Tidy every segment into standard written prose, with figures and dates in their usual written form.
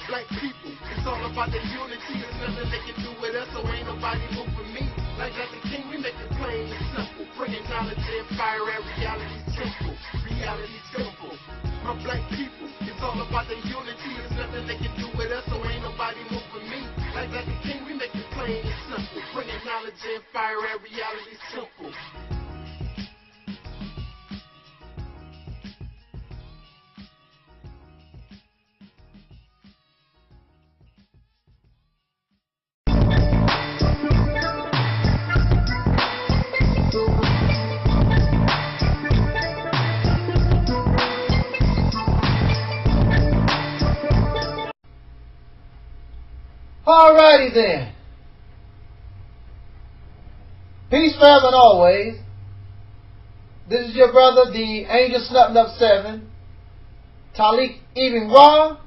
black people. It's all about the unity. There's nothing they can do with us, so ain't nobody moving me. Like the king, we make it plain and simple. Bringing knowledge and fire at reality's temple. Reality's temple. My black people, it's all about the unity. There's nothing they can do with us, so ain't nobody moving me. Like the king, we make it plain and simple. Bringing knowledge and fire at reality's temple. Alrighty then. Peace, family, always. This is your brother, the Angel Snuffing Up 7, Taalik Ibn'rad,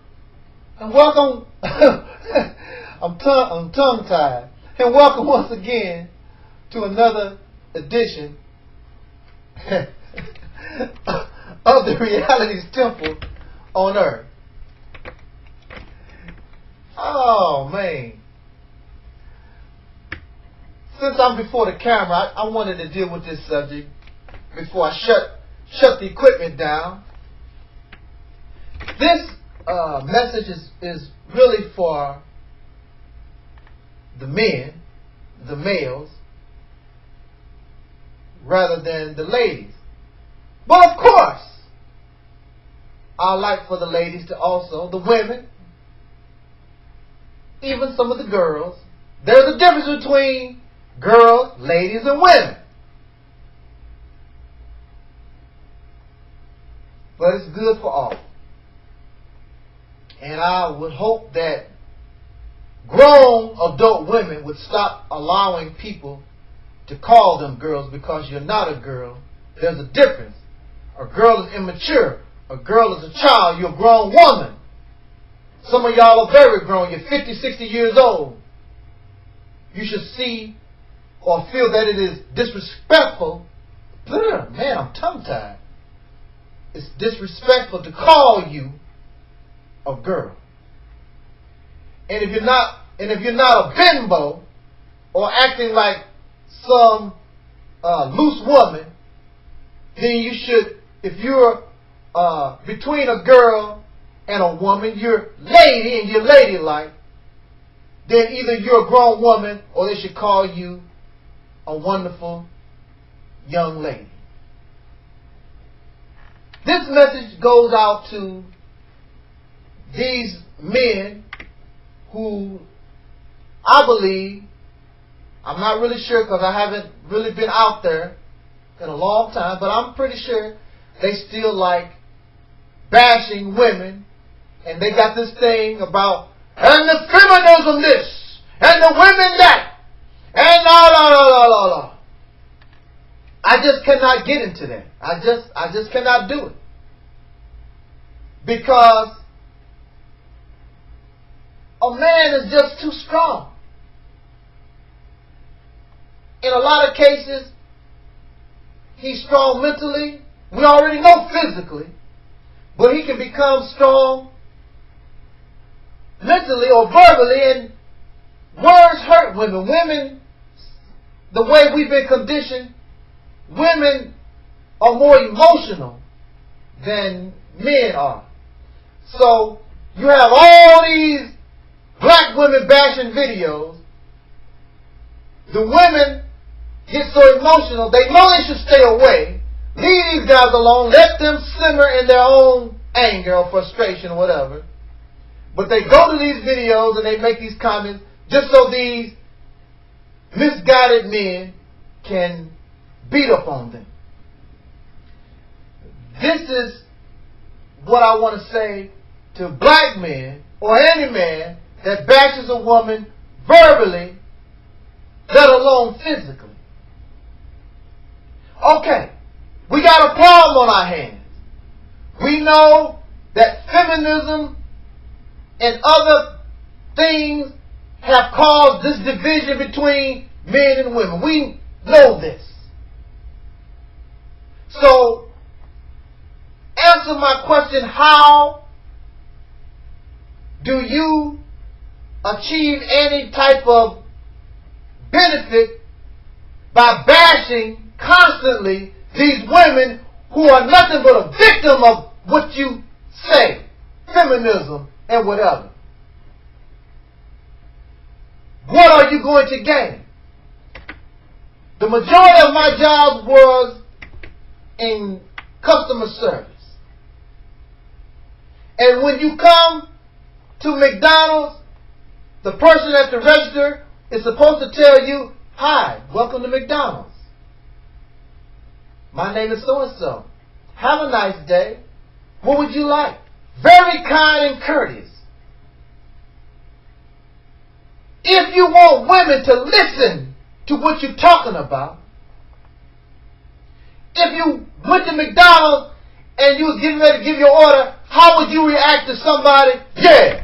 and welcome. I'm tongue-tied, and welcome once again to another edition of the Reality's Temple on Earth. Oh, man. Since I'm before the camera, I wanted to deal with this subject before I shut the equipment down. This message is really for the men, the males, rather than the ladies. But of course, I like for the ladies to also, the women, even some of the girls. There's a difference between girls, ladies, and women. But it's good for all. And I would hope that grown adult women would stop allowing people to call them girls, because you're not a girl. There's a difference. A girl is immature. A girl is a child. You're a grown woman. Some of y'all are very grown. You're 50, 60 years old. You should see or feel that it is disrespectful. Man, I'm tongue-tied. It's disrespectful to call you a girl. And if you're not a bimbo or acting like some loose woman, then you should, if you're between a girl and a woman, you're lady and you're ladylike, then either you're a grown woman or they should call you a wonderful young lady. This message goes out to these men who, I believe, I'm not really sure because I haven't really been out there in a long time, but I'm pretty sure they still like bashing women. And they got this thing about, and the feminism this, and the women that, and la. I just cannot get into that. I just cannot do it. Because a man is just too strong. In a lot of cases, he's strong mentally. We already know physically. But he can become strong mentally or verbally, and words hurt women. Women, the way we've been conditioned, women are more emotional than men are. So you have all these black women bashing videos. The women get so emotional, they know they should stay away. Leave these guys alone. Let them simmer in their own anger or frustration or whatever. But they go to these videos and they make these comments just so these misguided men can beat up on them. This is what I want to say to black men or any man that bashes a woman verbally, let alone physically. Okay, we got a problem on our hands. We know that feminism and other things have caused this division between men and women. We know this. So, answer my question, how do you achieve any type of benefit by bashing constantly these women who are nothing but a victim of what you say, feminism and whatever? What are you going to gain? The majority of my job was in customer service. And when you come to McDonald's, the person at the register is supposed to tell you, "Hi, welcome to McDonald's. My name is so-and-so. Have a nice day. What would you like?" Very kind and courteous. If you want women to listen to what you're talking about, if you went to McDonald's and you was getting ready to give your order, how would you react to somebody? Yeah,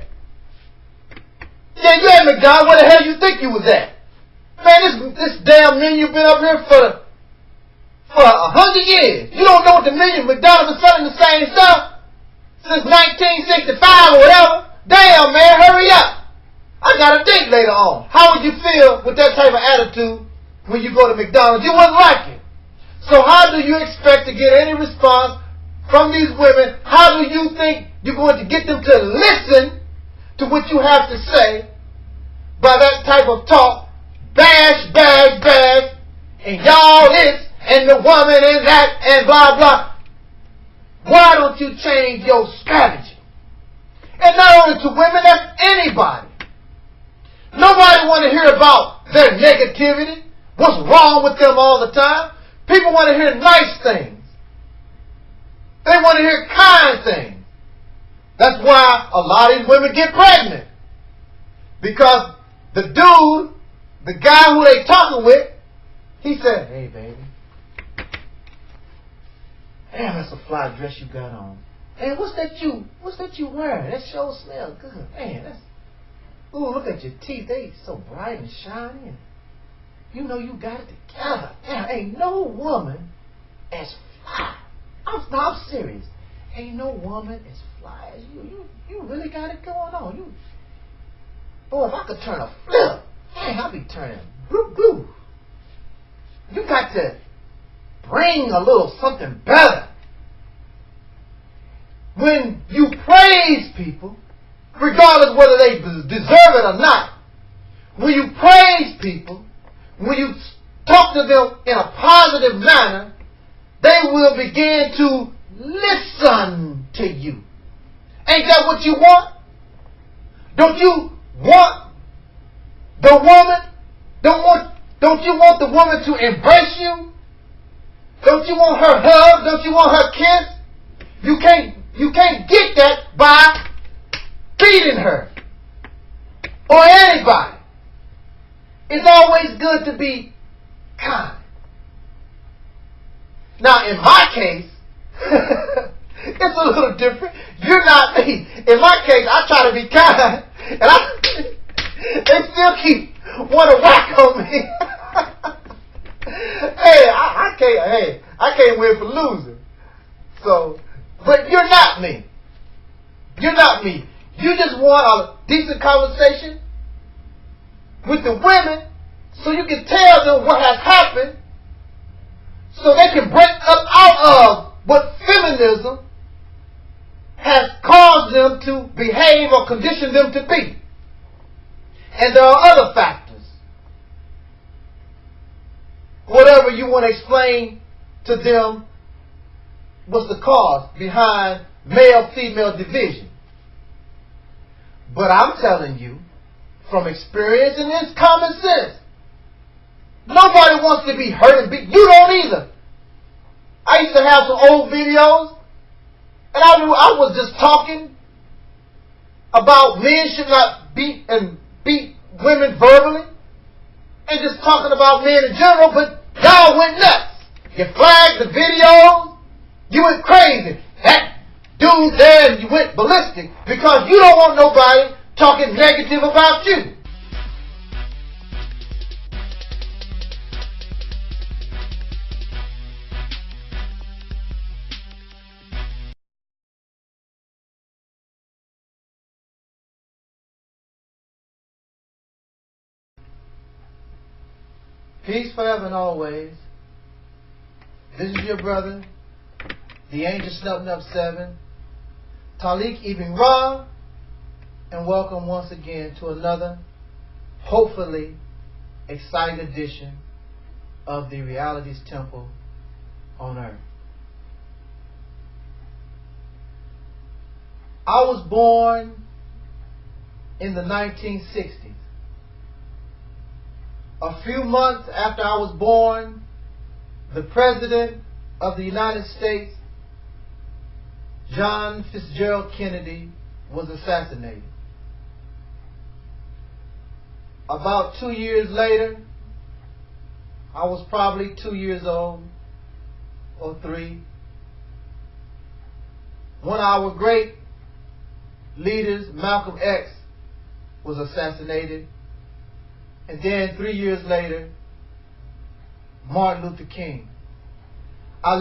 at McDonald's. Where the hell you think you was at? Man, this damn menu been up here for 100 years. You don't know what the menu. McDonald's been selling the same stuff since 1965 or whatever. Damn, man, hurry up. I got a date later on. How would you feel with that type of attitude when you go to McDonald's? You wouldn't like it. So how do you expect to get any response from these women? How do you think you're going to get them to listen to what you have to say by that type of talk? Bash, bash, bash, and y'all this, and the woman and that, and blah, blah. Why don't you change your strategy? And not only to women, that's anybody. Nobody want to hear about their negativity, what's wrong with them all the time. People want to hear nice things. They want to hear kind things. That's why a lot of these women get pregnant. Because the dude, the guy who they talking with, he said, "Hey, baby. Damn, that's a fly dress you got on. Hey, what's that you wearing? That sure smells good. Man, that's... Ooh, look at your teeth. They so bright and shiny. And you know you got it together. Damn, ain't no woman as fly. I'm serious. Ain't no woman as fly as you. You really got it going on. Boy, if I could turn a flip, man, I'd be turning blue, blue. You got to bring a little something better. When you praise people, regardless whether they deserve it or not, when you praise people, when you talk to them in a positive manner, they will begin to listen to you. Ain't that what you want? Don't you want the woman? Don't you want the woman to embrace you? Don't you want her hug? Don't you want her kiss? You can't get that by beating her or anybody. It's always good to be kind. Now, in my case, it's a little different. You're not me. In my case, I try to be kind, and they still keep want to whack on me. I can't win for losing. So, but you're not me. You're not me. You just want a decent conversation with the women so you can tell them what has happened so they can break up out of what feminism has caused them to behave or conditioned them to be. And there are other factors. Whatever you want to explain to them was the cause behind male-female division. But I'm telling you, from experience and it's common sense, nobody wants to be hurt and beat. You don't either. I used to have some old videos, and I was just talking about men should not beat women verbally, and just talking about men in general, but y'all went nuts. You flagged the videos. You went crazy. That dude there, and you went ballistic because you don't want nobody talking negative about you. Peace forever and always. This is your brother, the Angel Snubbing Up 7, Taalik Ibn'rad, and welcome once again to another, hopefully, exciting edition of the Reality's Temple on Earth. I was born in the 1960s. A few months after I was born, the President of the United States, John Fitzgerald Kennedy, was assassinated. About 2 years later, I was probably 2 years old, or 3, one of our great leaders, Malcolm X, was assassinated. And then 3 years later, Martin Luther King. I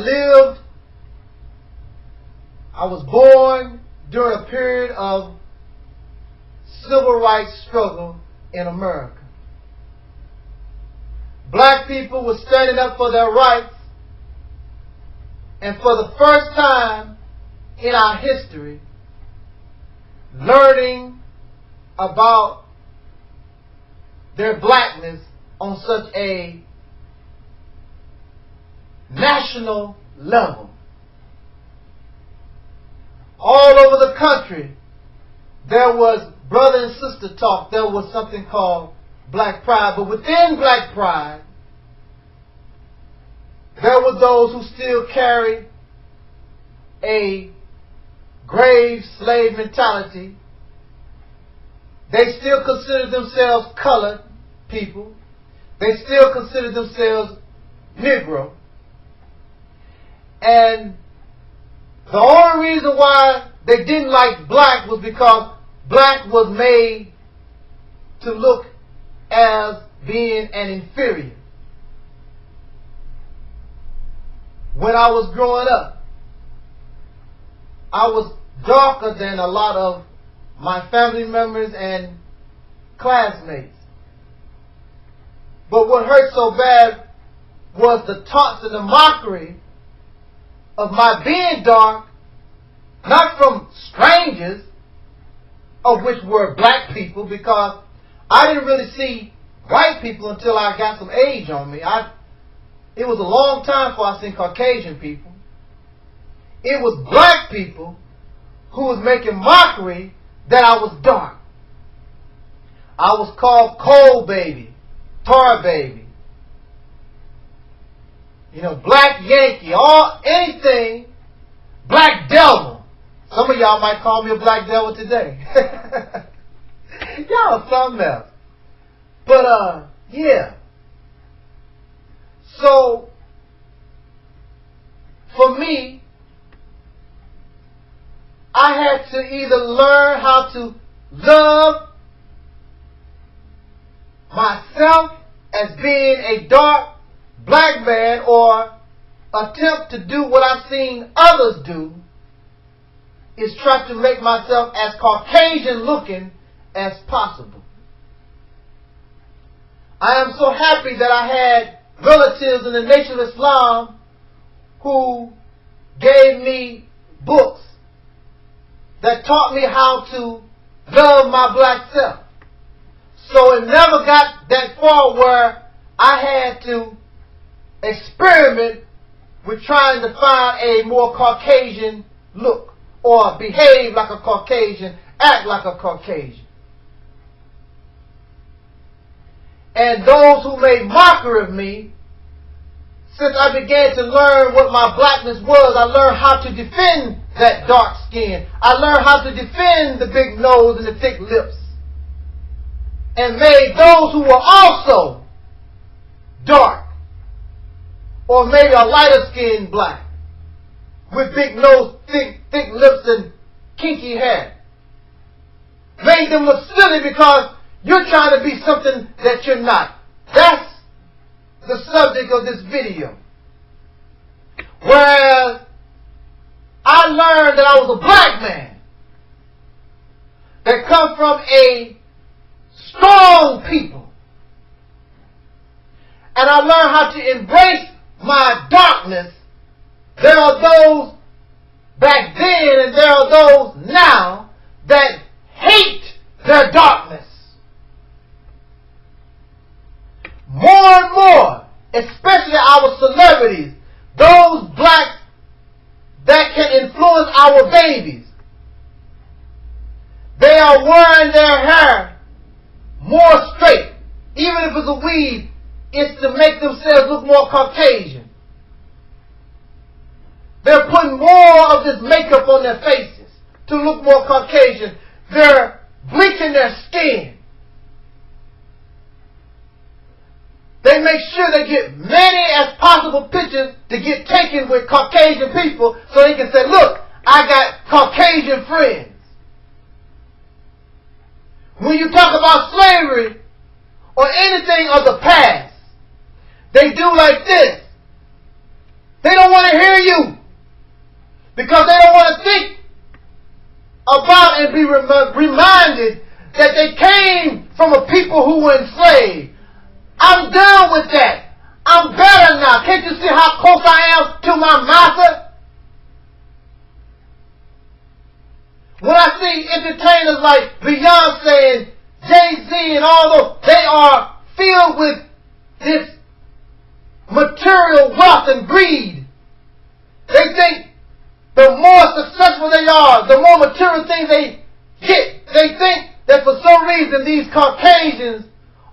was born during a period of civil rights struggle in America. Black people were standing up for their rights, and for the first time in our history, learning about their blackness on such a national level. All over the country, there was brother and sister talk. There was something called Black Pride. But within Black Pride, there were those who still carried a grave slave mentality. They still considered themselves colored people. They still considered themselves Negro. And the only reason why they didn't like black was because black was made to look as being an inferior. When I was growing up, I was darker than a lot of my family members and classmates. But what hurt so bad was the taunts and the mockery of my being dark, not from strangers, of which were black people, because I didn't really see white people until I got some age on me. It was a long time before I seen Caucasian people. It was black people who was making mockery that I was dark. I was called coal baby, tar baby, black Yankee, anything, black devil. Some of y'all might call me a black devil today. Y'all are something else. But, yeah. So, for me, I had to either learn how to love myself as being a dark black man, or attempt to do what I've seen others do, is try to make myself as Caucasian looking as possible. I am so happy that I had relatives in the Nation of Islam who gave me books that taught me how to love my black self. So it never got that far where I had to experiment with trying to find a more Caucasian look, or behave like a Caucasian, act like a Caucasian. And those who made mockery of me, since I began to learn what my blackness was, I learned how to defend that dark skin. I learned how to defend the big nose and the thick lips. And made those who were also dark, or maybe a lighter skinned black, with big nose, thick lips, and kinky hair, made them look silly because you're trying to be something that you're not. That's the subject of this video. Whereas I learned that I was a black man that come from a strong people. and I learn how to embrace my darkness, there are those back then and there are those now that hate their darkness. More and more, especially our celebrities, those blacks that can influence our babies, they are wearing their hair more straight. Even if it's a weave, it's to make themselves look more Caucasian. They're putting more of this makeup on their faces to look more Caucasian. They're bleaching their skin. They make sure they get many as possible pictures to get taken with Caucasian people so they can say, look, I got Caucasian friends. When you talk about slavery or anything of the past, they do like this. They don't want to hear you because they don't want to think about and be reminded that they came from a people who were enslaved. I'm done with that. I'm better now. Can't you see how close I am to my master? When I see entertainers like Beyonce and Jay-Z and all those, they are filled with this material wealth and greed. They think the more successful they are, the more material things they get. They think that for some reason these Caucasians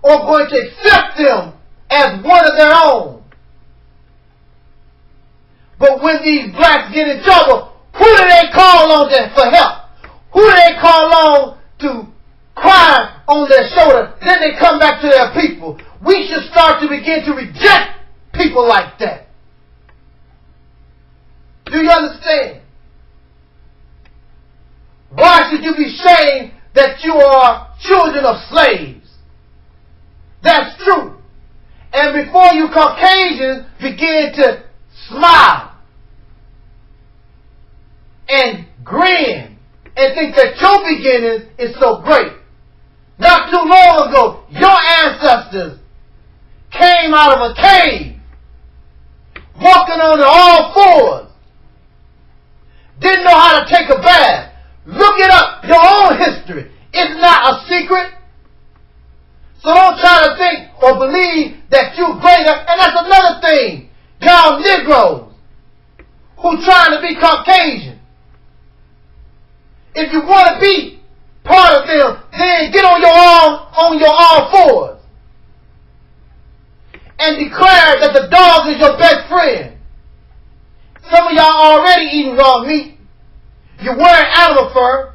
are going to accept them as one of their own. But when these blacks get in trouble, who do they call on for help? Who do they call on to cry on their shoulder? Then they come back to their people. We should start to begin to reject people like that. Do you understand? Why should you be ashamed that you are children of slaves? That's true. And before you Caucasians begin to smile and grin and think that your beginnings is so great. Not too long ago, your ancestors came out of a cave, walking on all fours, didn't know how to take a bath. Look it up, your own history. It's not a secret. So don't try to think or believe that you're greater. And that's another thing. Y'all Negroes who trying to be Caucasian. If you want to be part of them, then get on your all fours and declare that the dog is your best friend. Some of y'all already eating raw meat. You're wearing animal fur.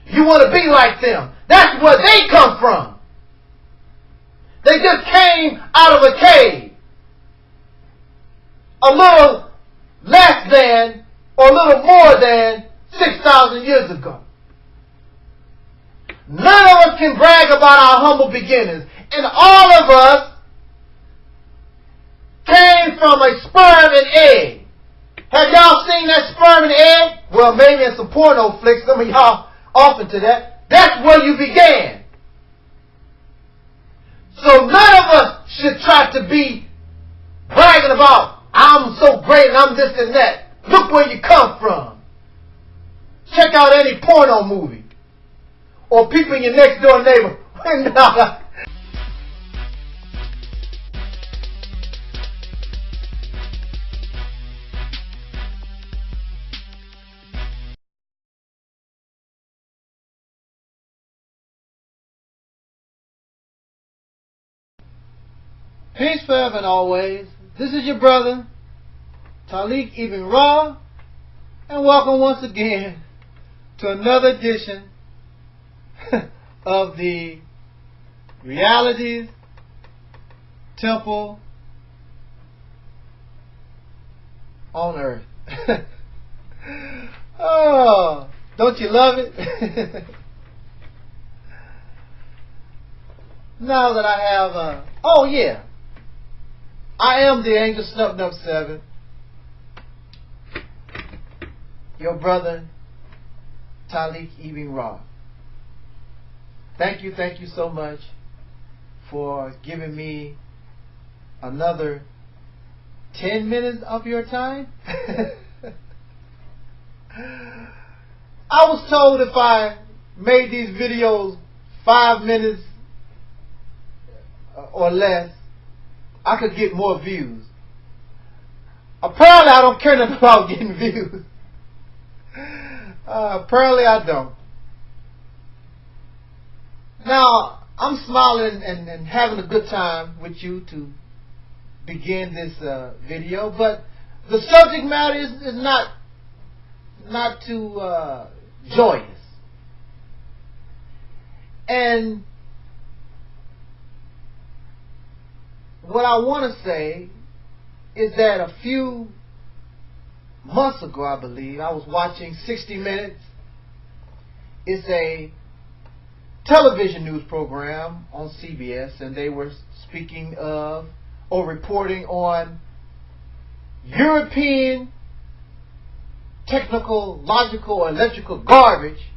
You want to be like them. That's where they come from. They just came out of a cave. A little less than or a little more than 6,000 years ago. None of us can brag about our humble beginnings. And all of us came from a sperm and egg. Have y'all seen that sperm and egg? Well, maybe in some porno flicks, some of y'all often to that. That's where you began. So none of us should try to be bragging about, I'm so great and I'm this and that. Look where you come from. Check out any porno movie. Or people in your next door neighbor. Peace forever and always. This is your brother, Taalik Ibn'rad, and welcome once again to another edition of the Realities Temple on Earth. Oh, don't you love it? Now that I have, oh yeah, I am the Angel Snubbed Up 7, your brother, Taalik Ibn'rad. Thank you so much for giving me another 10 minutes of your time? I was told if I made these videos 5 minutes or less, I could get more views. Apparently I don't care nothing about getting views. Apparently I don't. Now, I'm smiling and having a good time with you to begin this video, but the subject matter is not too joyous. And what I want to say is that a few months ago, I believe, I was watching 60 Minutes. It's a television news program on CBS, and they were speaking of or reporting on European technical, logical, or electrical garbage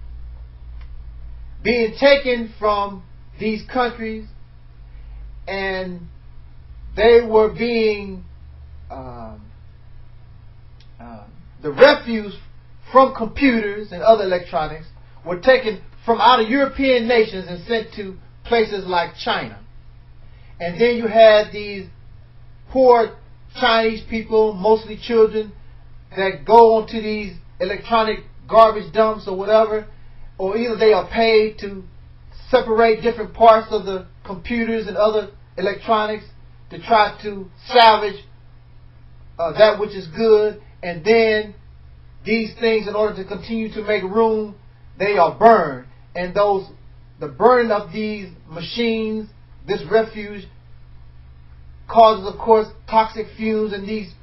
being taken from these countries, and they were being the refuse from computers and other electronics were taken from out of European nations and sent to places like China. And then you had these poor Chinese people, mostly children, that go onto these electronic garbage dumps or whatever, or either they are paid to separate different parts of the computers and other electronics to try to salvage that which is good, and then these things, in order to continue to make room, they are burned. And the burning of these machines, this refuse, causes, of course, toxic fumes in these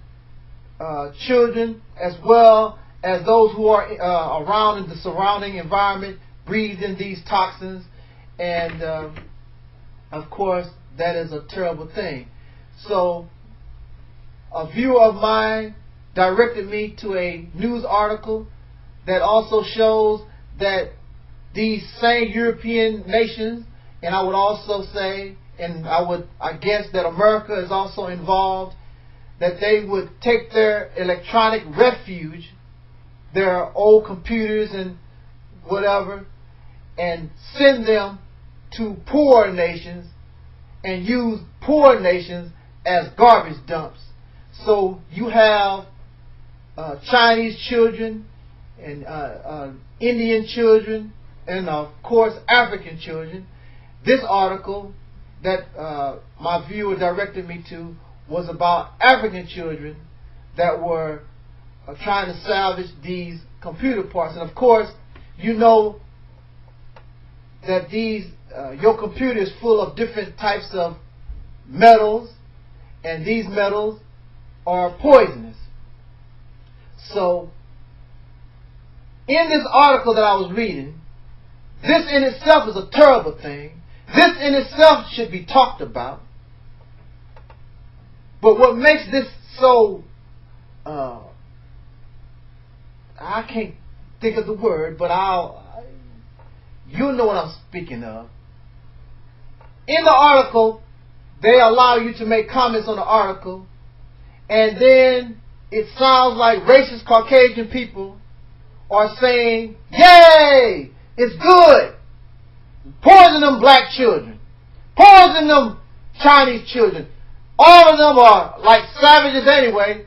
children, as well as those who are around in the surrounding environment, breathe in these toxins. And of course, that is a terrible thing. So a viewer of mine directed me to a news article that also shows that these same European nations, and I would also say, and I guess that America is also involved, that they would take their electronic refuge, their old computers and whatever, and send them to poor nations and use poor nations as garbage dumps. So you have Chinese children and Indian children and of course African children. This article that my viewer directed me to was about African children that were trying to salvage these computer parts. And of course, you know that these your computer is full of different types of metals, and these metals are poisonous. So in this article that I was reading, this in itself is a terrible thing. This in itself should be talked about. But what makes this so, I can't think of the word, but you'll know what I'm speaking of. In the article, they allow you to make comments on the article, and then it sounds like racist Caucasian people are saying, "Yay! It's good! Poison them black children. Poison them Chinese children. All of them are like savages anyway.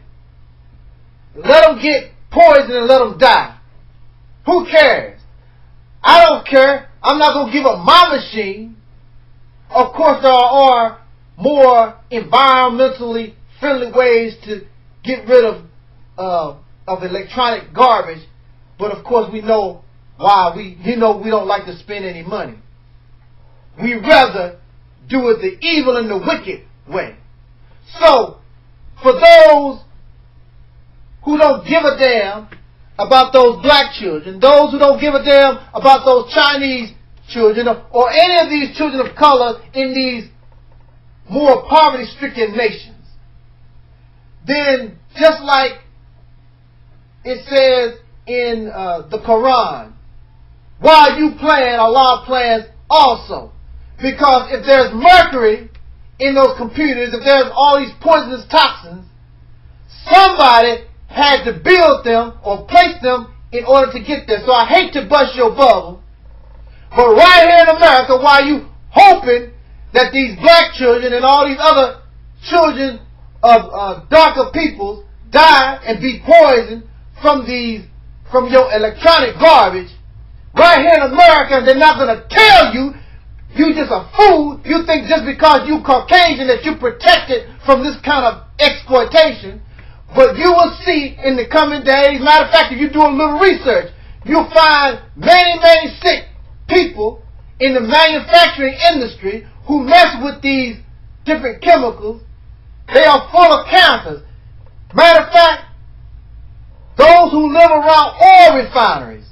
Let them get poisoned and let them die. Who cares? I don't care. I'm not going to give up my machine." Of course, there are more environmentally friendly ways to get rid of electronic garbage, but of course we know why. We don't like to spend any money. We rather do it the evil and the wicked way. So, for those who don't give a damn about those black children, those who don't give a damn about those Chinese children, or any of these children of color in these more poverty-stricken nations, then just like it says in the Quran, while you plan, Allah plans also. Because if there's mercury in those computers, if there's all these poisonous toxins, somebody had to build them or place them in order to get there. So I hate to bust your bubble, but right here in America, while you hoping that these black children and all these other children of darker peoples die and be poisoned from your electronic garbage, right here in America, they're not going to tell you. You just a fool. You think just because you Caucasian that you protected from this kind of exploitation. But you will see in the coming days, matter of fact, if you do a little research, you'll find many, many sick people in the manufacturing industry who mess with these different chemicals. They are full of cancers. Matter of fact, those who live around oil refineries,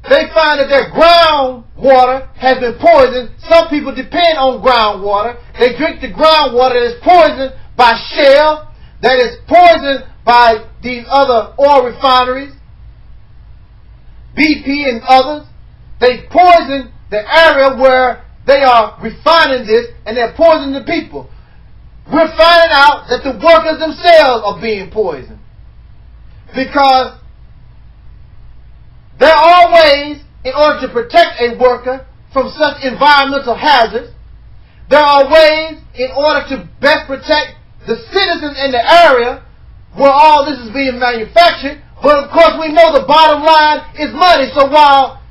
they find that their groundwater has been poisoned. Some people depend on groundwater. They drink the groundwater that is poisoned by Shell, that is poisoned by these other oil refineries, BP and others. They poison the area where they are refining this, and they're poisoning the people. We're finding out that the workers themselves are being poisoned, because there are ways in order to protect a worker from such environmental hazards. There are ways in order to best protect the citizens in the area where all this is being manufactured. But of course we know the bottom line is money. So while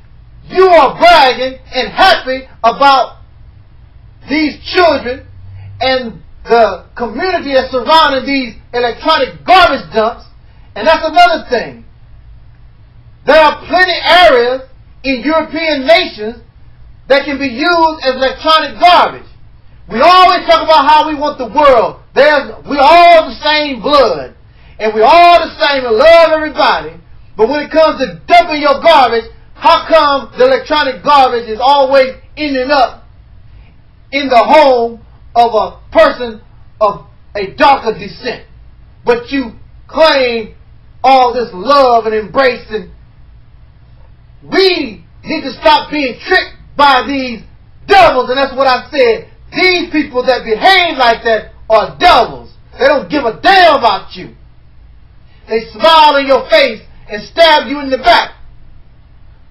you are bragging and happy about these children and the community that's surrounding these electronic garbage dumps, and that's another thing. There are plenty areas in European nations that can be used as electronic garbage. We always talk about how we want the world. We're all the same blood, and we're all the same and love everybody. But when it comes to dumping your garbage, how come the electronic garbage is always ending up in the home of a person of a darker descent? But you claim all this love and embrace, and we need to stop being tricked by these devils. And that's what I said. These people that behave like that are devils. They don't give a damn about you. They smile in your face and stab you in the back.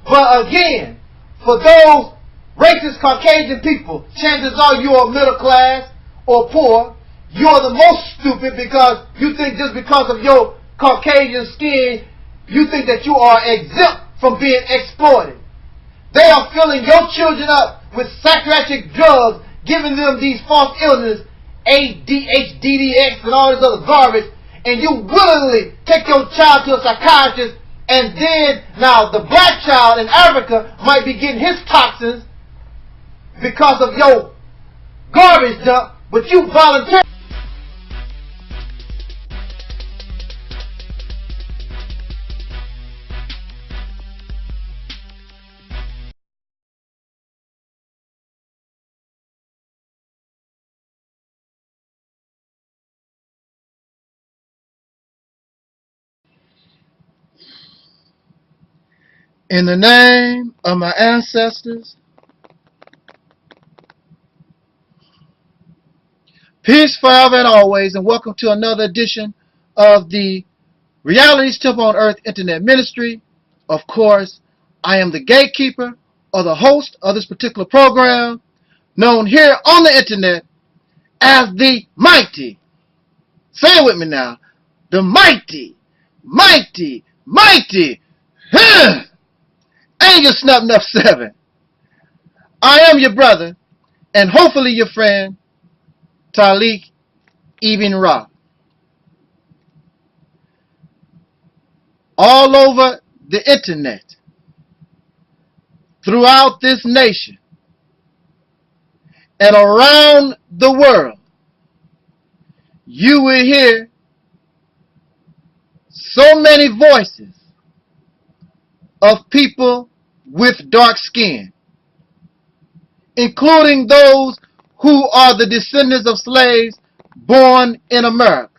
But again, for those racist Caucasian people, chances are you are middle class or poor. You are the most stupid, because you think just because of your Caucasian skin, you think that you are exempt from being exploited. They are filling your children up with psychiatric drugs, giving them these false illnesses, ADHD, and all this other garbage, and you willingly take your child to a psychiatrist, and then now the black child in Africa might be getting his toxins because of your garbage dump, but you voluntarily. In the name of my ancestors, peace forever and always, and welcome to another edition of the Reality's Temple on Earth Internet Ministry. Of course, I am the gatekeeper or the host of this particular program, known here on the internet as the mighty. Say it with me now. The mighty, mighty, mighty. Angel Snub Nuff 7. I am your brother, and hopefully your friend, Taalik Ibn'rad. All over the internet, throughout this nation, and around the world, you will hear so many voices of people with dark skin, including those who are the descendants of slaves born in America,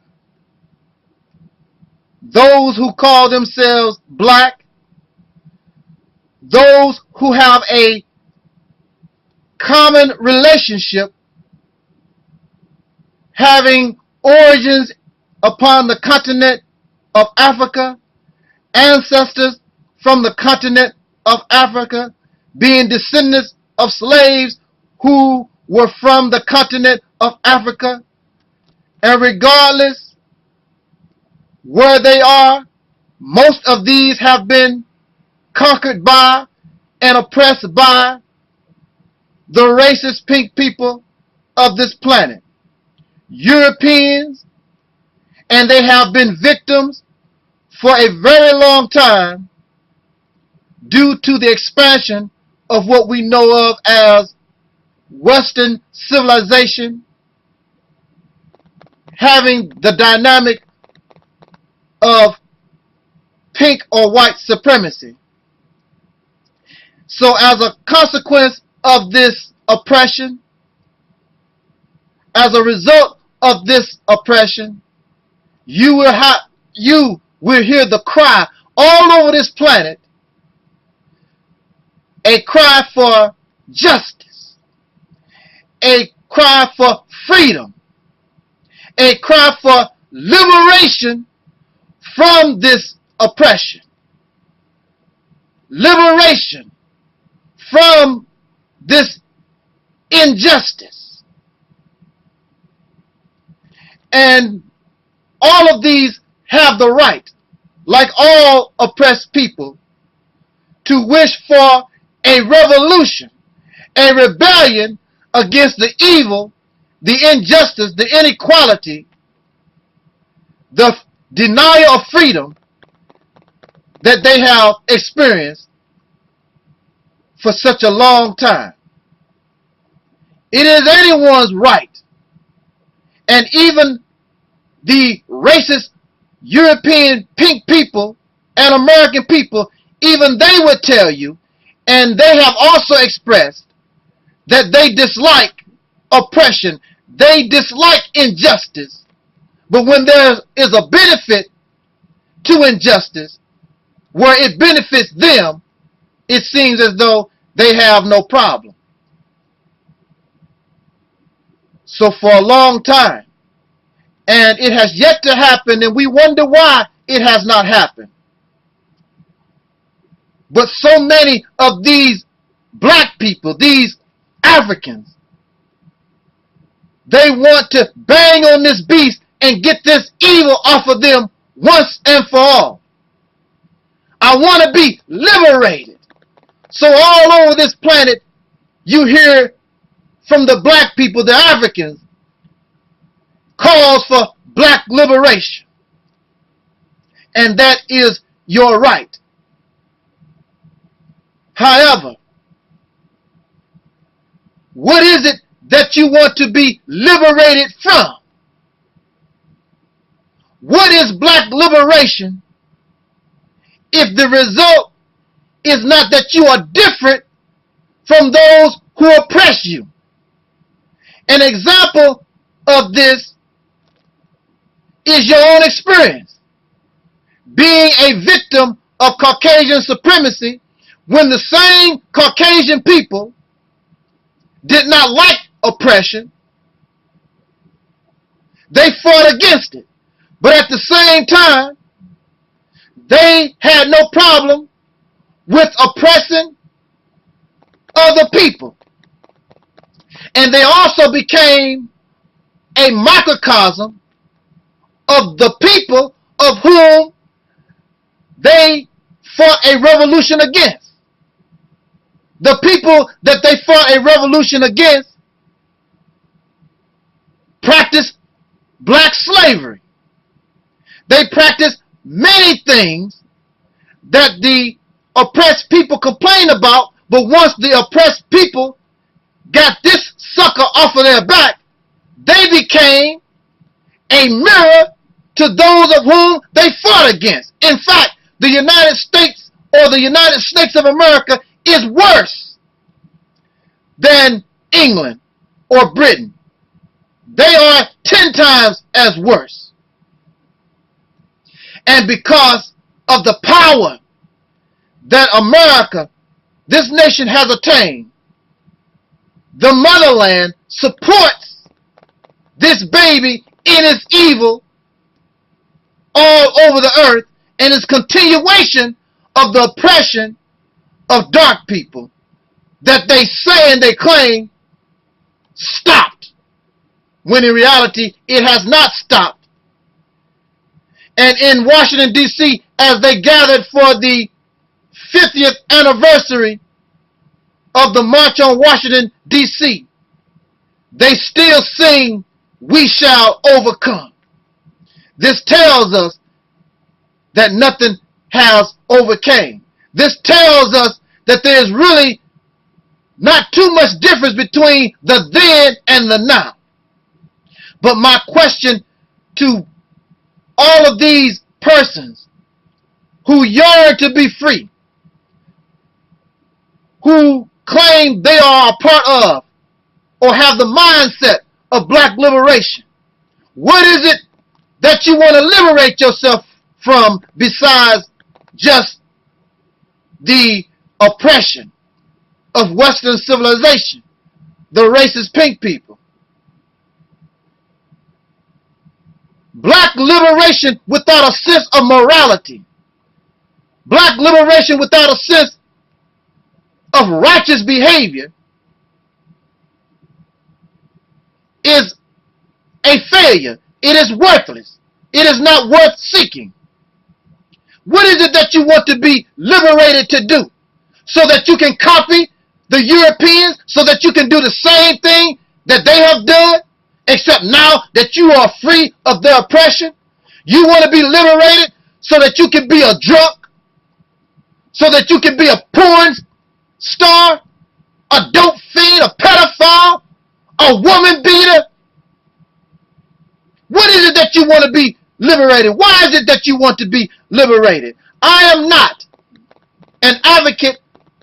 those who call themselves black, those who have a common relationship having origins upon the continent of Africa, ancestors from the continent of Africa, being descendants of slaves who were from the continent of Africa, and regardless where they are, most of these have been conquered by and oppressed by the racist pink people of this planet, Europeans, and they have been victims for a very long time due to the expansion of what we know of as Western civilization, having the dynamic of pink or white supremacy. So as a consequence of this oppression, as a result of this oppression, you will hear the cry all over this planet, a cry for justice, a cry for freedom, a cry for liberation from this oppression, liberation from this injustice. And all of these have the right, like all oppressed people, to wish for a revolution, a rebellion against the evil, the injustice, the inequality, the denial of freedom that they have experienced for such a long time. It is anyone's right, and even the racist European pink people and American people, even they would tell you, and they have also expressed, that they dislike oppression, they dislike injustice, but when there is a benefit to injustice, where it benefits them, it seems as though they have no problem. So for a long time, and it has yet to happen, and we wonder why it has not happened. But so many of these black people, these Africans, they want to bang on this beast and get this evil off of them once and for all. I want to be liberated. So all over this planet, you hear from the black people, the Africans, calls for black liberation. And that is your right. However, what is it that you want to be liberated from? What is black liberation if the result is not that you are different from those who oppress you? An example of this is your own experience. Being a victim of Caucasian supremacy, when the same Caucasian people did not like oppression, they fought against it. But at the same time, they had no problem with oppressing other people. And they also became a microcosm of the people of whom they fought a revolution against. The people that they fought a revolution against practiced black slavery. They practiced many things that the oppressed people complain about, but once the oppressed people got this sucker off of their back, they became a mirror to those of whom they fought against. In fact, the United States, or the United States of America, is worse than England or Britain. They are 10 times as worse. And because of the power that America, this nation, has attained, the motherland supports this baby in its evil all over the earth and its continuation of the oppression of dark people that they say and they claim stopped, when in reality it has not stopped. And in Washington, D.C., as they gathered for the 50th anniversary of the March on Washington, D.C., they still sing, "We shall overcome." This tells us that nothing has overcame. This tells us that there is really not too much difference between the then and the now. But my question to all of these persons who yearn to be free, who claim they are a part of or have the mindset of black liberation, what is it that you want to liberate yourself from besides just the oppression of Western civilization, the racist pink people? Black liberation without a sense of morality, black liberation without a sense of righteous behavior is a failure. It is worthless. It is not worth seeking. What is it that you want to be liberated to do? So that you can copy the Europeans, so that you can do the same thing that they have done, except now that you are free of their oppression? You want to be liberated so that you can be a drunk, so that you can be a porn star, a dope fiend, a pedophile, a woman beater? What is it that you want to be liberated? Why is it that you want to be liberated? I am not an advocate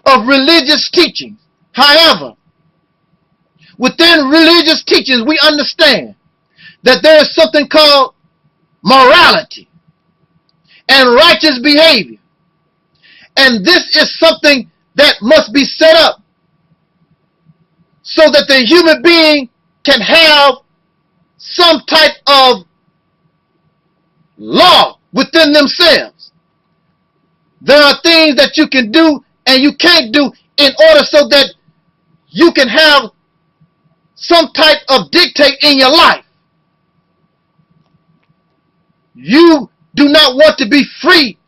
of religious teachings. However, within religious teachings, we understand that there is something called morality and righteous behavior. And this is something that must be set up so that the human being can have some type of law within themselves. There are things that you can do and you can't do in order so that you can have some type of dictate in your life. You do not want to be free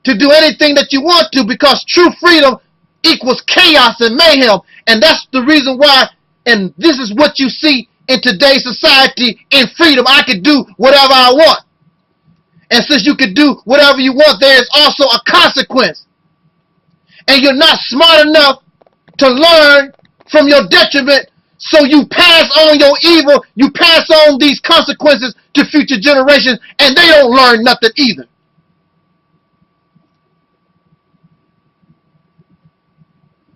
to do anything that you want to, because true freedom equals chaos and mayhem. And that's the reason why, and this is what you see in today's society. In freedom, I can do whatever I want. And since you can do whatever you want, there is also a consequence. And you're not smart enough to learn from your detriment, so you pass on your evil, you pass on these consequences to future generations, and they don't learn nothing either.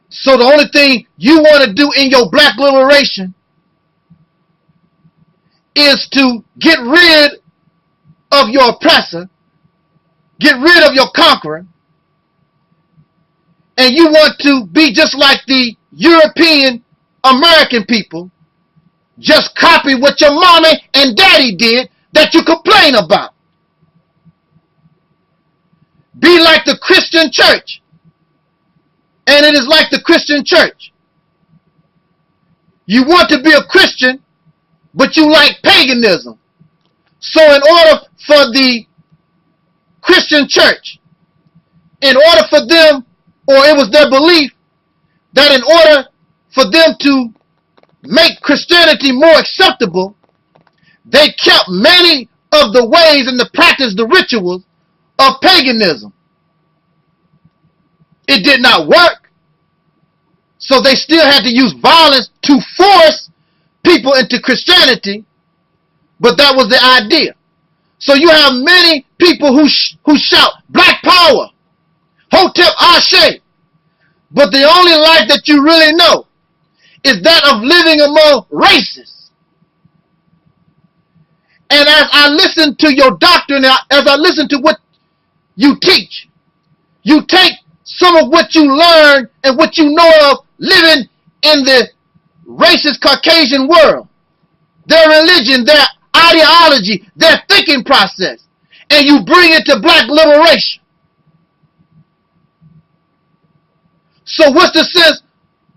So the only thing you want to do in your black liberation is to get rid of your oppressor, get rid of your conqueror, and you want to be just like the European American people, just copy what your mommy and daddy did that you complain about. Be like the Christian church. And it is like the Christian church. You want to be a Christian, but you like paganism. So in order for the Christian church, in order for them, or it was their belief, that in order for them to make Christianity more acceptable, they kept many of the ways and the practice, the rituals of paganism. It did not work. So they still had to use violence to force people into Christianity, but that was the idea. So you have many people who shout black power, Hotep Ashe, but the only life that you really know is that of living among racists. And as I listen to your doctrine, as I listen to what you teach, you take some of what you learn and what you know of living in the racist Caucasian world, their religion, their ideology, their thinking process, and you bring it to black liberation. So what's the sense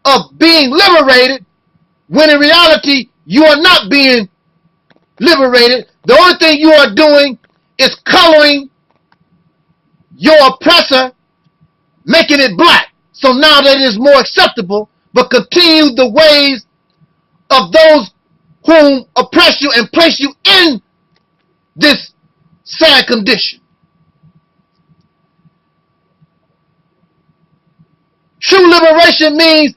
of being liberated when in reality you are not being liberated? The only thing you are doing is coloring your oppressor, making it black. So now that it is more acceptable, but continue the ways of those whom oppress you and place you in this sad condition. True liberation means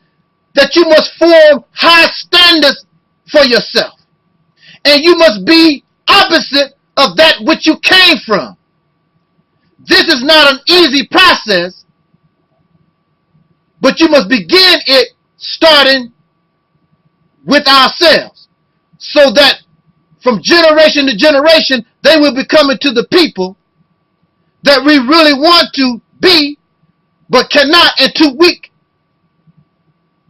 that you must form high standards for yourself. And you must be opposite of that which you came from. This is not an easy process, but you must begin it starting with ourselves, so that from generation to generation, they will become into the people that we really want to be, but cannot, and too weak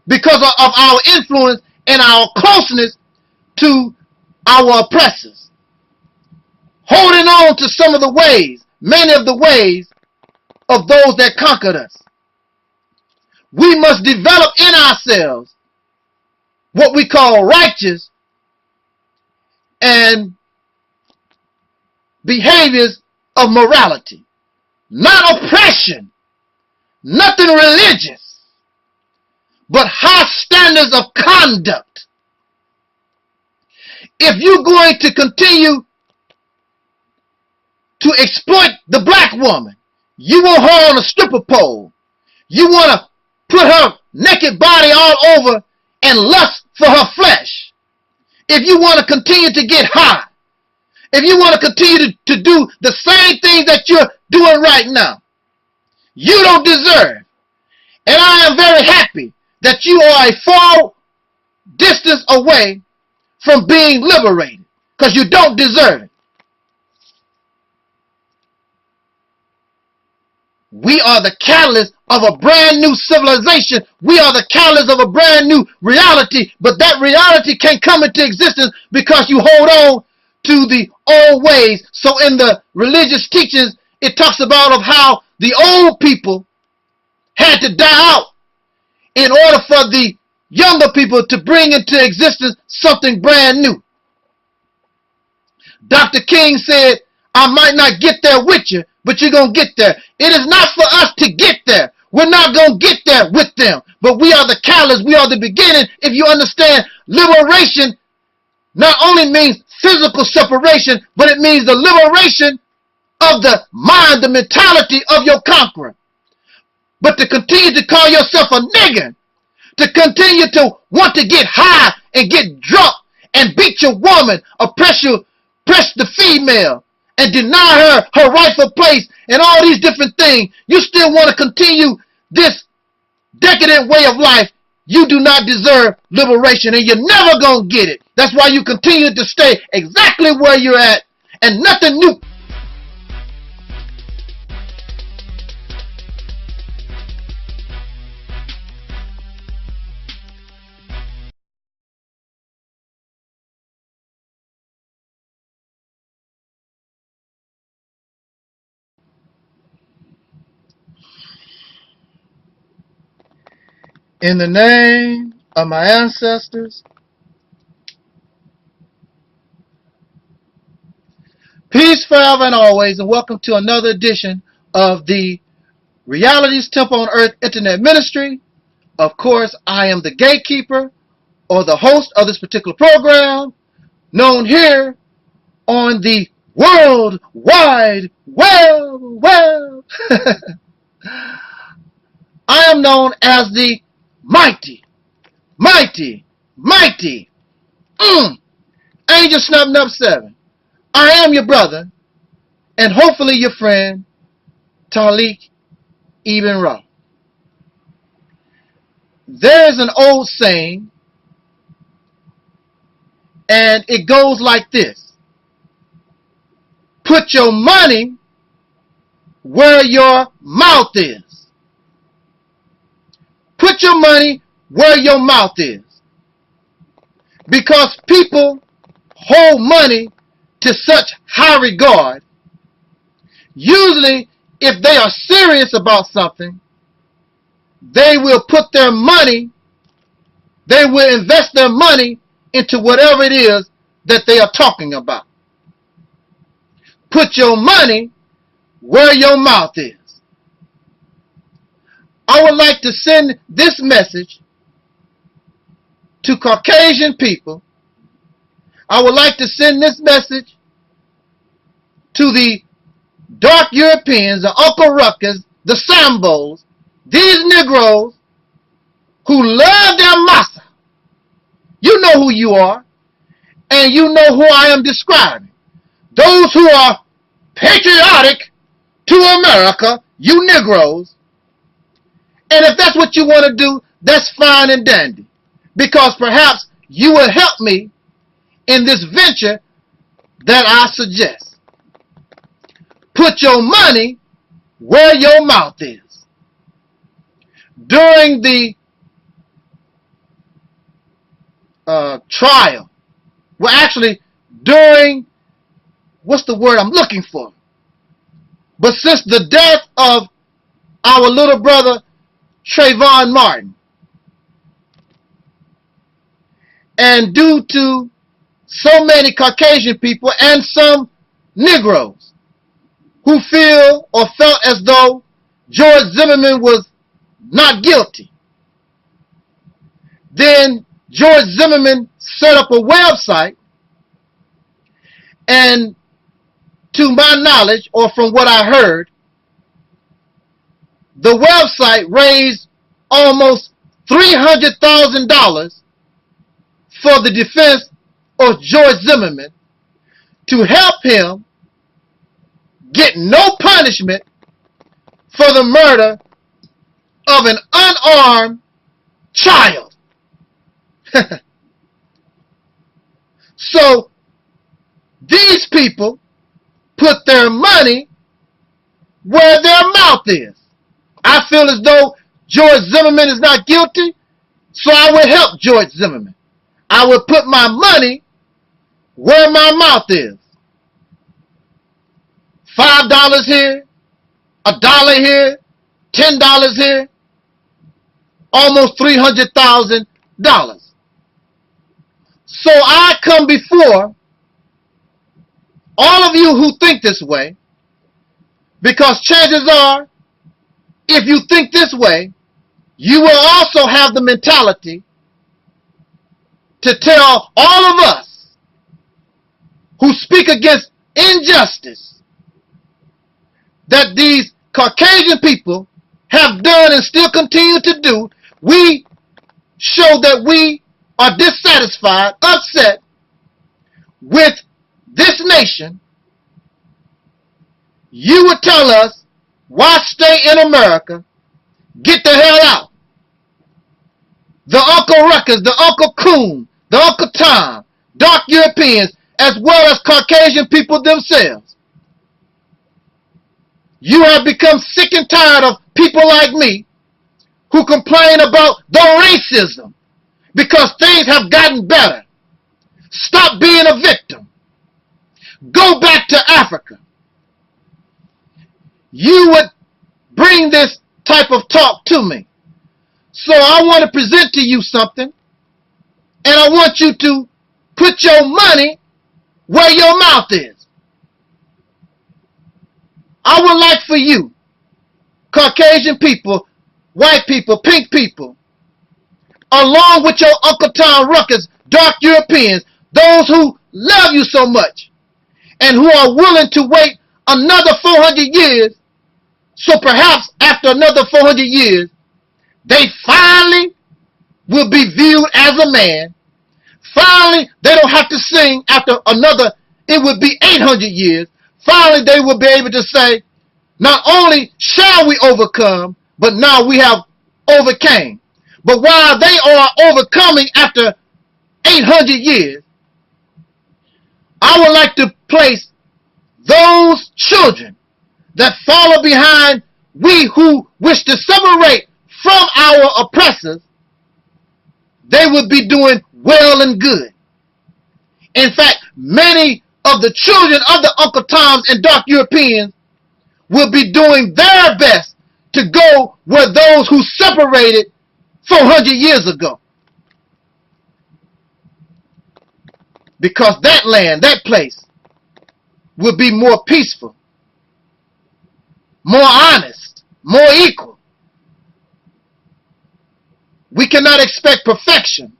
because of our influence and our closeness to our oppressors. Holding on to some of the ways, many of the ways of those that conquered us. We must develop in ourselves what we call righteous and behaviors of morality. Not oppression, nothing religious, but high standards of conduct. If you're going to continue to exploit the black woman, you want her on a stripper pole, you want to put her naked body all over and lust for her flesh, if you want to continue to get high, if you want to continue to do the same thing that you're doing right now, you don't deserve. And I am very happy that you are a far distance away from being liberated, because you don't deserve it. We are the catalyst of a brand new civilization. We are the catalyst of a brand new reality, but that reality can't come into existence because you hold on to the old ways. So in the religious teachings, it talks about of how the old people had to die out in order for the younger people to bring into existence something brand new. Dr. King said, I might not get there with you, but you're going to get there. It is not for us to get there. We're not going to get there with them. But we are the catalyst. We are the beginning. If you understand, liberation not only means physical separation, but it means the liberation of the mind, the mentality of your conqueror. But to continue to call yourself a nigger, to continue to want to get high and get drunk and beat your woman, oppress the female, and deny her rightful place and all these different things, you still want to continue this decadent way of life, you do not deserve liberation, and you're never going to get it. That's why you continue to stay exactly where you're at, and nothing new. In the name of my ancestors, peace forever and always, and welcome to another edition of the Reality's Temple on Earth Internet Ministry. Of course, I am the gatekeeper or the host of this particular program, known here on the World Wide Web. I am known as the mighty Angel Snub 7. I am your brother, and hopefully your friend, Taalik Ibn'rad. There is an old saying, and it goes like this: put your money where your mouth is. Put your money where your mouth is. Because people hold money to such high regard, usually if they are serious about something, they will put their money, they will invest their money into whatever it is that they are talking about. Put your money where your mouth is. I would like to send this message to Caucasian people. I would like to send this message to the dark Europeans, the Uncle Ruckers, the Sambos, these Negroes who love their massa. You know who you are, and you know who I am describing. Those who are patriotic to America, you Negroes. And if that's what you want to do, that's fine and dandy. Because perhaps you will help me in this venture that I suggest. Put your money where your mouth is. During the trial, well, actually, during, what's the word I'm looking for? But since the death of our little brother Trayvon Martin, and due to so many Caucasian people and some Negroes who feel or felt as though George Zimmerman was not guilty, then George Zimmerman set up a website, and to my knowledge, or from what I heard, the website raised almost $300,000 for the defense of George Zimmerman to help him get no punishment for the murder of an unarmed child. So these people put their money where their mouth is. I feel as though George Zimmerman is not guilty, so I would help George Zimmerman. I would put my money where my mouth is. $5 here, $1 here, $10 here, almost $300,000. So I come before all of you who think this way, because chances are, if you think this way, you will also have the mentality to tell all of us who speak against injustice that these Caucasian people have done and still continue to do. We show that we are dissatisfied, upset with this nation. You would tell us, why stay in America? Get the hell out. The Uncle Ruckers, the Uncle Coon, the Uncle Tom, dark Europeans, as well as Caucasian people themselves. You have become sick and tired of people like me who complain about the racism because things have gotten better. Stop being a victim. Go back to Africa. You would bring this type of talk to me. So I want to present to you something, and I want you to put your money where your mouth is. I would like for you, Caucasian people, white people, pink people, along with your Uncle Tom Ruckers, dark Europeans, those who love you so much, and who are willing to wait another 400 years, so perhaps after another 400 years, they finally will be viewed as a man. Finally, they don't have to sing after another, it would be 800 years. Finally, they will be able to say, not only shall we overcome, but now we have overcame. But while they are overcoming after 800 years, I would like to place those children that follow behind we who wish to separate from our oppressors, they would be doing well and good. In fact, many of the children of the Uncle Toms and dark Europeans will be doing their best to go where those who separated 400 years ago. Because that land, that place, will be more peaceful, more honest, more equal. We cannot expect perfection,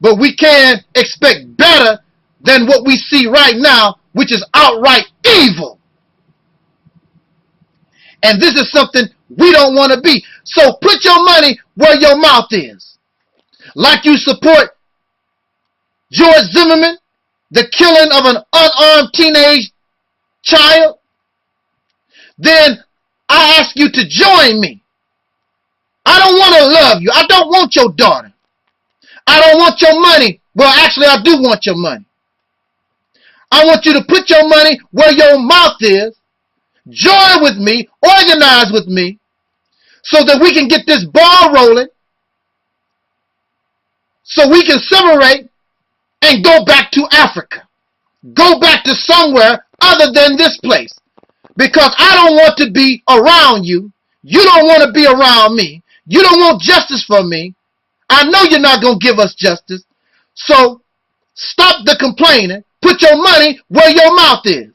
but we can expect better than what we see right now, which is outright evil. And this is something we don't want to be. So put your money where your mouth is. Like you support George Zimmerman, the killing of an unarmed teenage child, then I ask you to join me. I don't want to love you. I don't want your daughter. I don't want your money. Well, actually, I do want your money. I want you to put your money where your mouth is. Join with me, organize with me, so that we can get this ball rolling, so we can separate and go back to Africa. Go back to somewhere other than this place. Because I don't want to be around you. You don't want to be around me. You don't want justice for me. I know you're not going to give us justice. So stop the complaining. Put your money where your mouth is.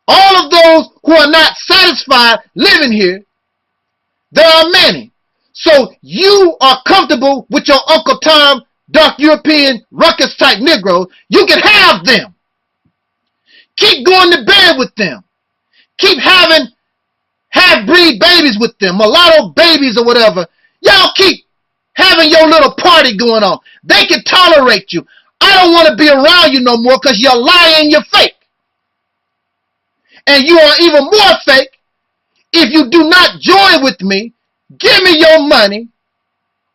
All of those who are not satisfied living here, there are many. So you are comfortable with your Uncle Tom, dark European, ruckus type Negroes. You can have them. Keep going to bed with them. Keep having half-breed babies with them, mulatto babies or whatever. Y'all keep having your little party going on. They can tolerate you. I don't want to be around you no more because you're lying, you're fake. And you are even more fake if you do not join with me. Give me your money,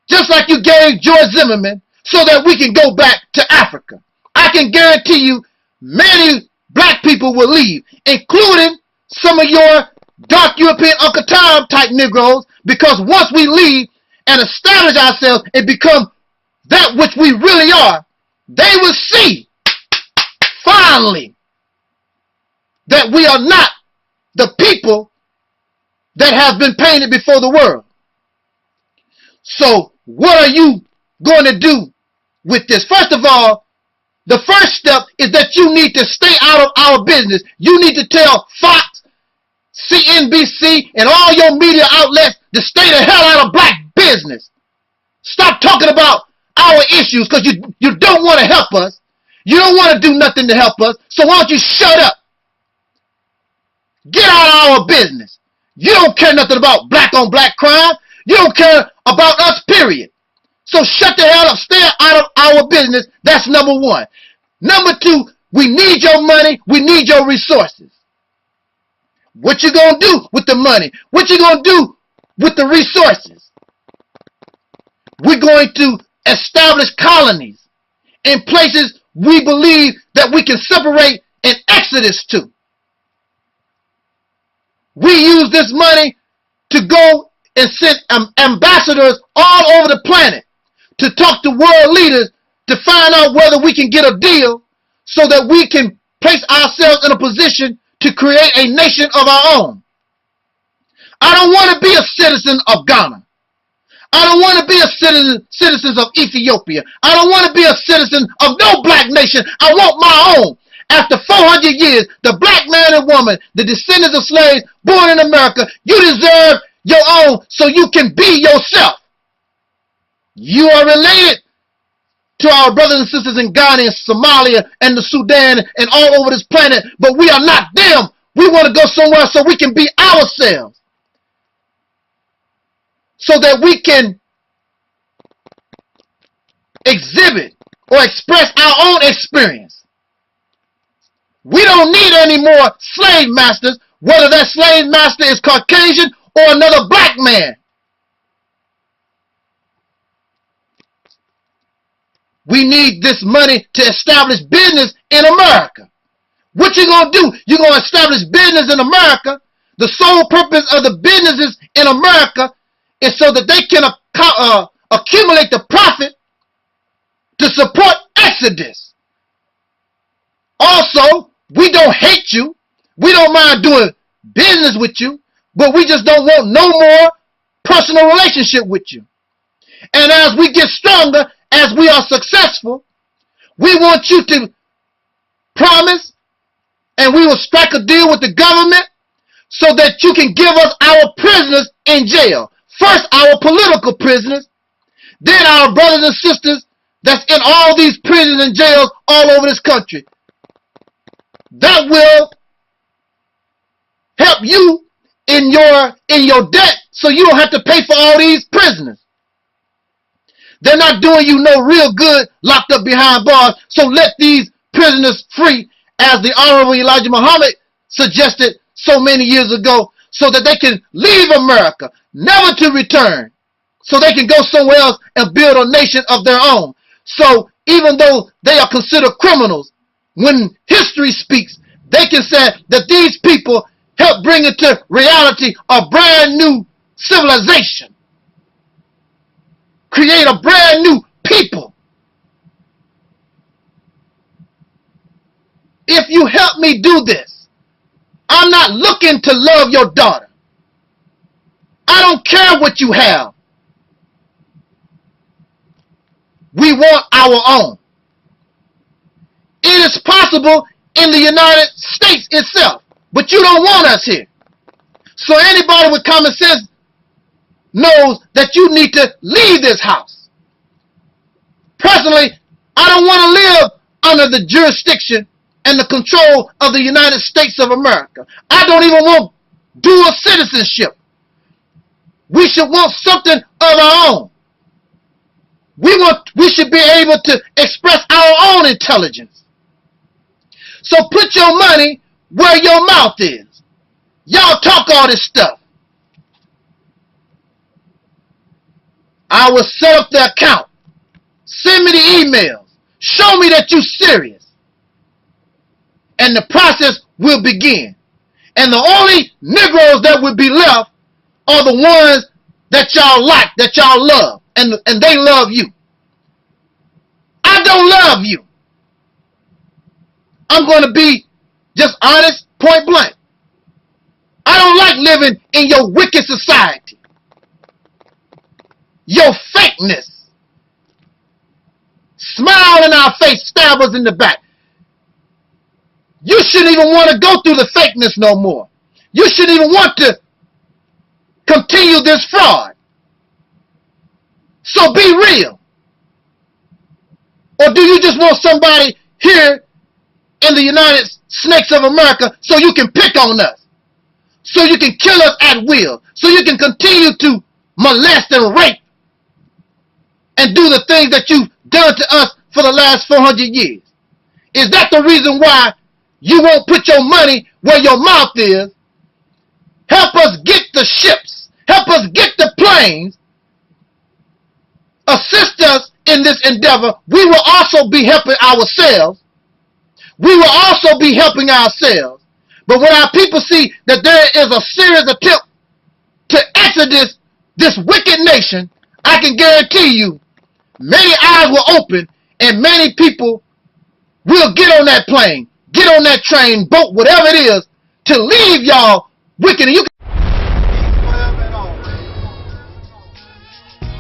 just like you gave George Zimmerman, so that we can go back to Africa. I can guarantee you many black people will leave, including some of your dark European Uncle Tom type Negroes, because once we leave and establish ourselves and become that which we really are, they will see, finally, that we are not the people that have been painted before the world. So what are you going to do with this? First of all, the first step is that you need to stay out of our business. You need to tell Fox, CNBC, and all your media outlets to stay the hell out of black business. Stop talking about our issues because you don't want to help us. You don't want to do nothing to help us. So why don't you shut up? Get out of our business. You don't care nothing about black on black crime. You don't care about us, period. So shut the hell up. Stay out of our business. That's number one. Number two, we need your money. We need your resources. What you gonna do with the money? What you gonna do with the resources? We're going to establish colonies in places we believe that we can separate an exodus to. We use this money to go and send ambassadors all over the planet to talk to world leaders to find out whether we can get a deal so that we can place ourselves in a position to create a nation of our own. I don't want to be a citizen of Ghana. I don't want to be a citizen of Ethiopia. I don't want to be a citizen of no black nation. I want my own. After 400 years, the black man and woman, the descendants of slaves born in America, you deserve your own so you can be yourself. You are related to our brothers and sisters in Ghana and Somalia and the Sudan and all over this planet, but we are not them. We want to go somewhere so we can be ourselves, so that we can exhibit or express our own experience. We don't need any more slave masters, whether that slave master is Caucasian or another black man. We need this money to establish business in America. What you going to do? You're going to establish business in America. The sole purpose of the businesses in America is so that they can accumulate the profit to support Exodus. Also, we don't hate you. We don't mind doing business with you, but we just don't want no more personal relationship with you. And as we get stronger, as we are successful, we want you to promise, and we will strike a deal with the government so that you can give us our prisoners in jail. First, our political prisoners, then our brothers and sisters that's in all these prisons and jails all over this country. That will help you in your debt so you don't have to pay for all these prisoners. They're not doing you no real good locked up behind bars, so let these prisoners free, as the Honorable Elijah Muhammad suggested so many years ago, so that they can leave America, never to return, so they can go somewhere else and build a nation of their own. So even though they are considered criminals, when history speaks, they can say that these people helped bring into reality a brand new civilization, create a brand new people. If you help me do this, I'm not looking to love your daughter. I don't care what you have. We want our own. It is possible in the United States itself, but you don't want us here. So anybody with common sense knows that you need to leave this house. Personally, I don't want to live under the jurisdiction and the control of the United States of America. I don't even want dual citizenship. We should want something of our own. We should be able to express our own intelligence. So put your money where your mouth is. Y'all talk all this stuff. I will set up the account. Send me the emails. Show me that you're serious. And the process will begin. And the only Negroes that will be left are the ones that y'all like, that y'all love. And they love you. I don't love you. I'm going to be just honest, point blank. I don't like living in your wicked society. Your fakeness. Smile in our face, stab us in the back. You shouldn't even want to go through the fakeness no more. You shouldn't even want to continue this fraud. So be real. Or do you just want somebody here in the United Snakes of America so you can pick on us? So you can kill us at will? So you can continue to molest and rape and do the things that you've done to us for the last 400 years? Is that the reason why you won't put your money where your mouth is? Help us get the ships. Help us get the planes. Assist us in this endeavor. We will also be helping ourselves. We will also be helping ourselves. But when our people see that there is a serious attempt to exodus this wicked nation, I can guarantee you many eyes will open and many people will get on that plane, get on that train, boat, whatever it is, to leave y'all wicked. And you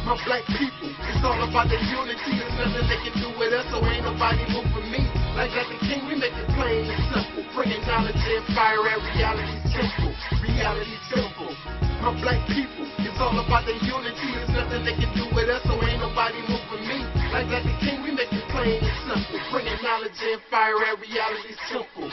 my black people, it's all about the unity. There's nothing they can do with us, so ain't nobody moving me. Like the king, we make it plain and simple. Bringing knowledge and fire at reality's temple. Reality's temple. My black people, it's all about the unity. There's nothing they can do with us, so ain't nobody moving me. Like the king, we make it plain and simple. Bringing knowledge and fire at reality's temple.